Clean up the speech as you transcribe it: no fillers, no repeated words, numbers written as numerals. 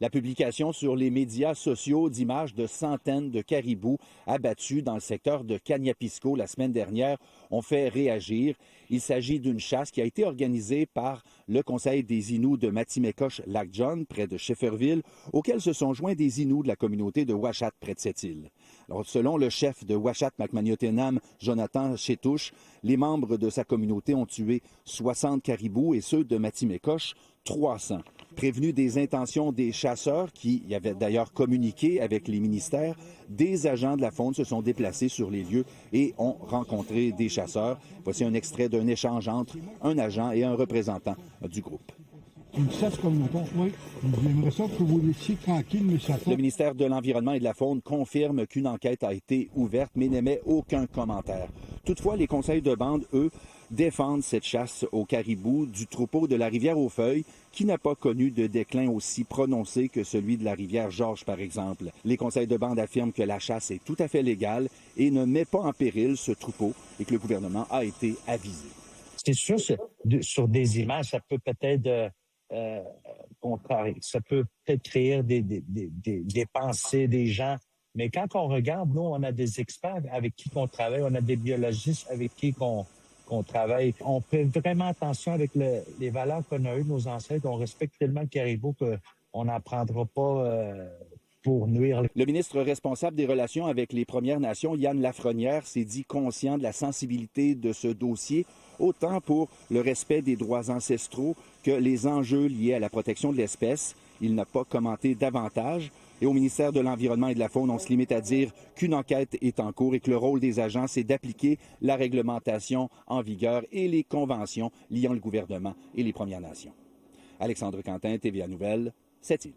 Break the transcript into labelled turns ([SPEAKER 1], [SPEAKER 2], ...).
[SPEAKER 1] La publication sur les médias sociaux d'images de centaines de caribous abattus dans le secteur de Kaniapisco la semaine dernière ont fait réagir. Il s'agit d'une chasse qui a été organisée par le Conseil des Inuits de Matimekosh-Lac-John, près de Schefferville, auquel se sont joints des Inuits de la communauté de Ouachat, près de cette île. Alors, selon le chef de Ouachat Macmaniotenam, Jonathan Chétouche, les membres de sa communauté ont tué 60 caribous et ceux de Matimekosh, 300. Prévenus des intentions des chasseurs, qui y avaient d'ailleurs communiqué avec les ministères, des agents de la faune se sont déplacés sur les lieux et ont rencontré des chasseurs. Voici un extrait d'un échange entre un agent et un représentant du groupe.
[SPEAKER 2] Une chasse communautaire, oui. J'aimerais ça que vous laissiez tranquille, mes chasseurs.
[SPEAKER 1] Le ministère de l'Environnement et de la Faune confirme qu'une enquête a été ouverte, mais n'émet aucun commentaire. Toutefois, les conseils de bande, eux, défendent cette chasse au caribou du troupeau de la rivière aux Feuilles, qui n'a pas connu de déclin aussi prononcé que celui de la rivière Georges, par exemple. Les conseils de bande affirment que la chasse est tout à fait légale et ne met pas en péril ce troupeau et que le gouvernement a été avisé.
[SPEAKER 3] C'est sûr, sur des images, ça peut peut-être contrarier, ça peut peut-être créer des pensées des gens. Mais quand on regarde, nous, on a des experts avec qui on travaille, on a des biologistes avec qui qu'on travaille. On fait vraiment attention avec les valeurs qu'on a eues de nos ancêtres. On respecte tellement le caribou qu'on n'en prendra pas pour nuire.
[SPEAKER 1] Le ministre responsable des relations avec les Premières Nations, Yann Lafrenière, s'est dit conscient de la sensibilité de ce dossier, autant pour le respect des droits ancestraux que les enjeux liés à la protection de l'espèce. Il n'a pas commenté davantage. Et au ministère de l'Environnement et de la Faune, on se limite à dire qu'une enquête est en cours et que le rôle des agents, c'est d'appliquer la réglementation en vigueur et les conventions liant le gouvernement et les Premières Nations. Alexandre Quentin, TVA Nouvelles, Sept-Îles.